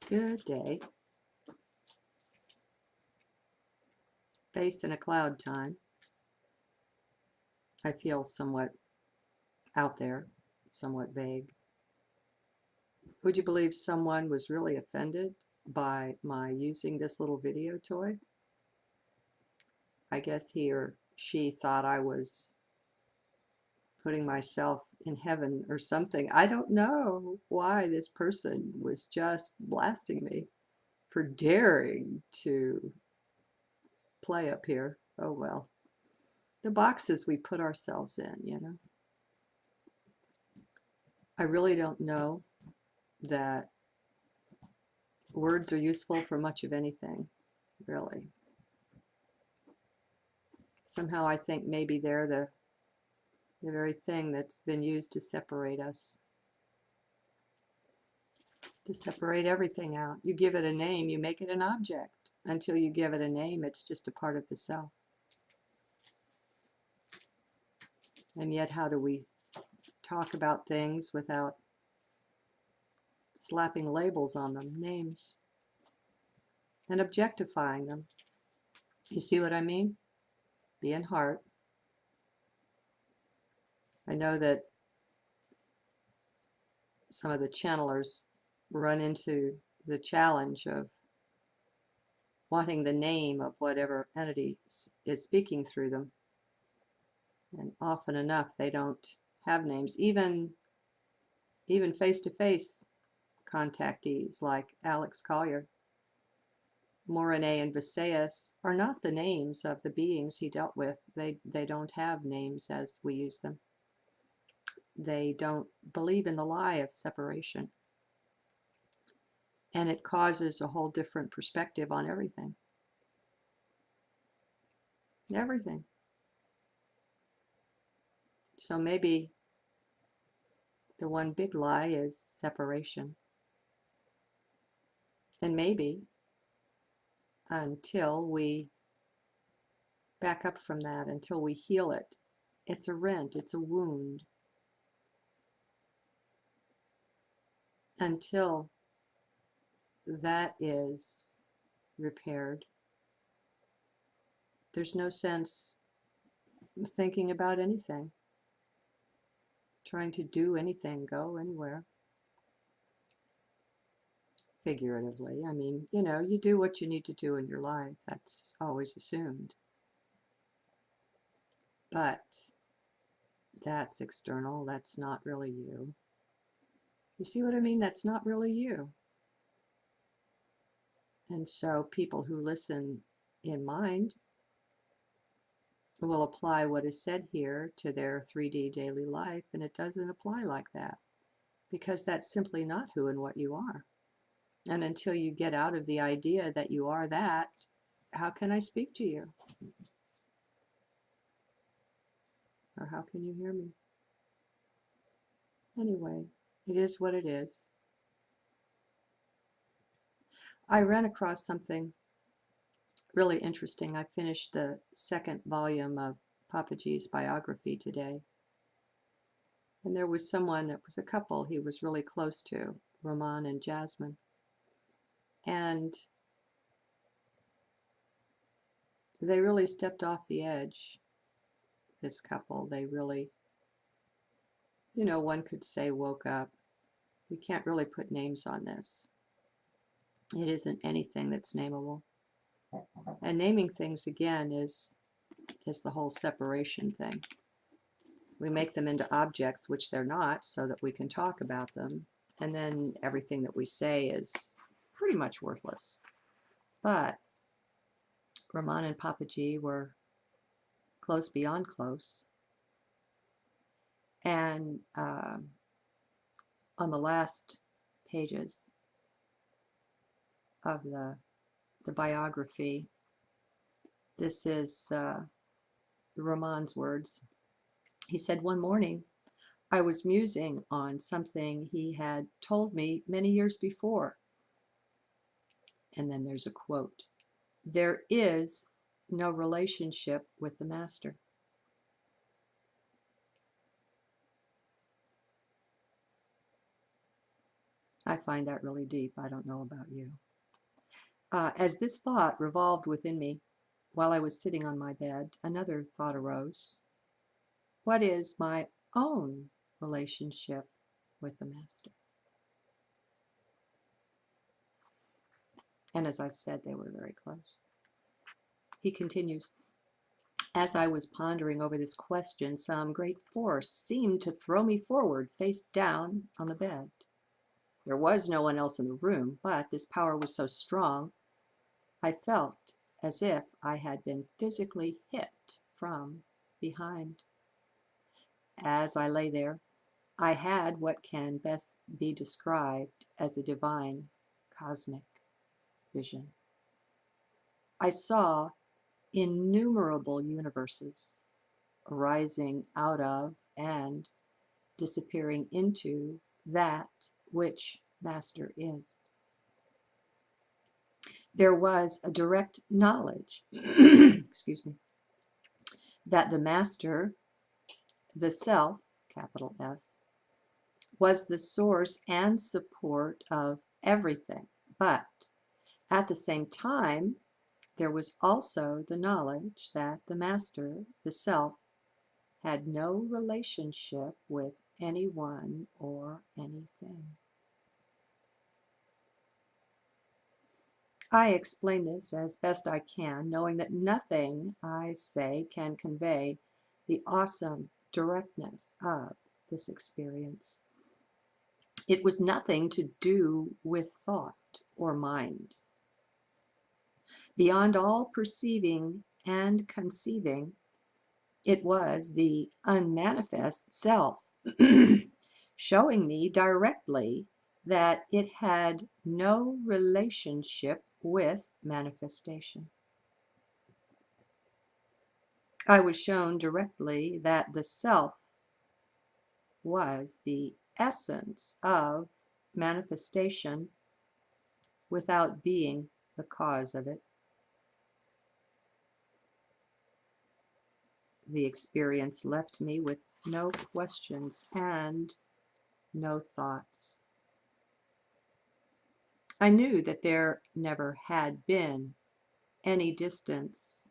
Good day. Face in a cloud time. I feel somewhat out there, somewhat vague. Would you believe someone was really offended by my using this little video toy? I guess he or she thought I was putting myself in heaven or something. I don't know why this person was just blasting me for daring to play up here. Oh well. The boxes we put ourselves in, you know. I really don't know that words are useful for much of anything, really. Somehow I think maybe they're the very thing that's been used to separate us, to separate everything out. You give it a name, you make it an object. Until you give it a name, it's just a part of the self. And yet, how do we talk about things without slapping labels on them, names, and objectifying them? You see what I mean? Be in heart. I know that some of the channelers run into the challenge of wanting the name of whatever entity is speaking through them. And often enough, they don't have names. Even face-to-face contactees like Alex Collier, Morene and Visayas are not the names of the beings he dealt with. They don't have names as we use them. They don't believe in the lie of separation. And it causes a whole different perspective on everything. Everything. So maybe the one big lie is separation. And maybe until we back up from that, until we heal it, it's a rent, it's a wound. Until that is repaired, there's no sense thinking about anything, trying to do anything, go anywhere. Figuratively, I mean, you know, you do what you need to do in your life. That's always assumed. But that's external. That's not really you. You see what I mean? That's not really you. And so people who listen in mind will apply what is said here to their 3D daily life, and it doesn't apply like that, because that's simply not who and what you are. And until you get out of the idea that you are that, how can I speak to you? Or how can you hear me? Anyway, it is what it is. I ran across something really interesting. I finished the second volume of Papaji's biography today. And there was someone, it was a couple he was really close to, Roman and Jasmine. And they really stepped off the edge, this couple. They really, you know, one could say woke up. We can't really put names on this. It isn't anything that's nameable. And naming things, again, is the whole separation thing. We make them into objects, which they're not, so that we can talk about them. And then everything that we say is pretty much worthless. But Raman and Papaji were close beyond close. And on the last pages of the biography, this is Raman's words. He said, "One morning, I was musing on something he had told me many years before." And then there's a quote. "There is no relationship with the master." I find that really deep. I don't know about you. As this thought revolved within me while I was sitting on my bed, another thought arose. What is my own relationship with the Master? And as I've said, they were very close. He continues, as I was pondering over this question, some great force seemed to throw me forward, face down on the bed. There was no one else in the room, but this power was so strong, I felt as if I had been physically hit from behind. As I lay there, I had what can best be described as a divine cosmic vision. I saw innumerable universes arising out of and disappearing into that which Master is. There was a direct knowledge, excuse me, that the Master, the Self, capital S, was the source and support of everything. But at the same time, there was also the knowledge that the Master, the Self, had no relationship with anyone or anything. I explain this as best I can, knowing that nothing I say can convey the awesome directness of this experience. It was nothing to do with thought or mind. Beyond all perceiving and conceiving, it was the unmanifest self showing me directly that it had no relationship with manifestation. I was shown directly that the self was the essence of manifestation without being the cause of it. The experience left me with no questions and no thoughts. I knew that there never had been any distance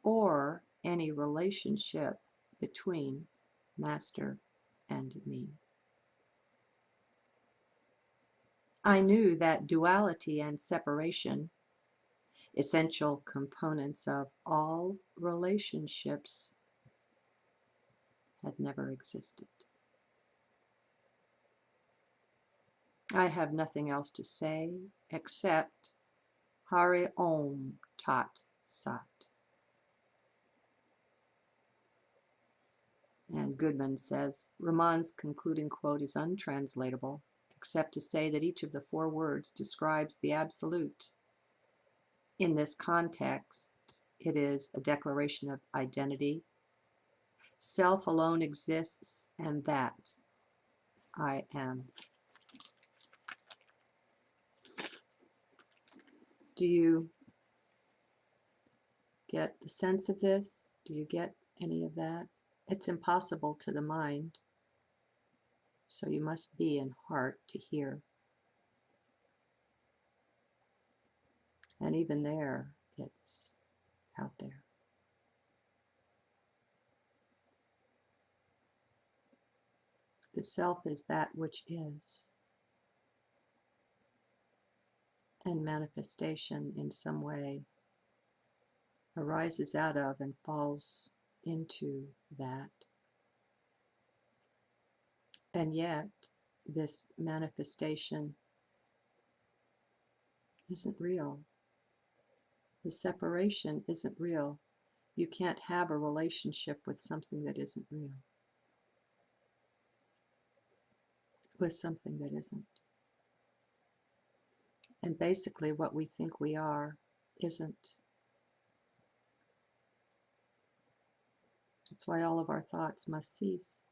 or any relationship between Master and me. I knew that duality and separation, essential components of all relationships, had never existed. I have nothing else to say except Hari Om Tat Sat. And Goodman says, Raman's concluding quote is untranslatable, except to say that each of the 4 words describes the Absolute. In this context, it is a declaration of identity. Self alone exists, and that I am. Do you get the sense of this? Do you get any of that? It's impossible to the mind, so you must be in heart to hear. And even there, it's out there. The self is that which is, and manifestation in some way arises out of and falls into that. And yet, this manifestation isn't real. The separation isn't real. You can't have a relationship with something that isn't real. With something that isn't. And basically what we think we are isn't. That's why all of our thoughts must cease.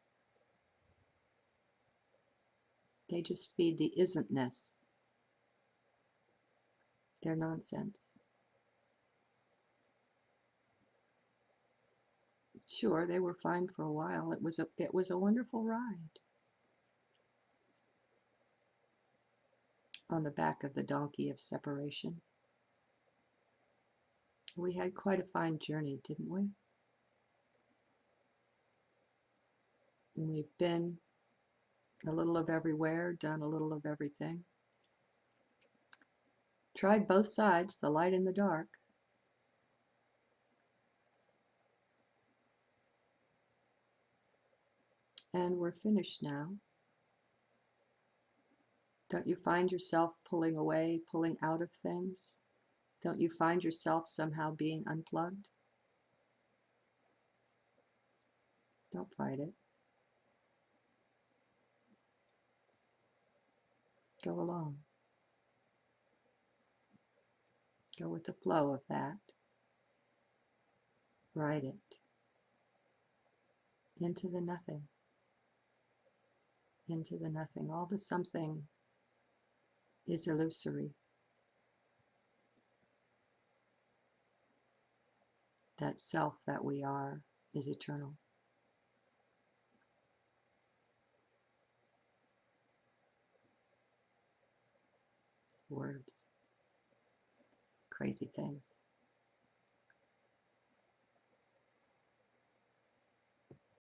They just feed the isn't-ness. They're nonsense. Sure, they were fine for a while. It was a wonderful ride. on the back of the donkey of separation. We had quite a fine journey, didn't we? And we've been a little of everywhere, done a little of everything. Tried both sides, the light and the dark. And we're finished now. Don't you find yourself pulling away, pulling out of things? Don't you find yourself somehow being unplugged? Don't fight it. Go along. Go with the flow of that. Ride it into the nothing. Into the nothing. All the something is illusory. That self that we are is eternal. Words. Crazy things.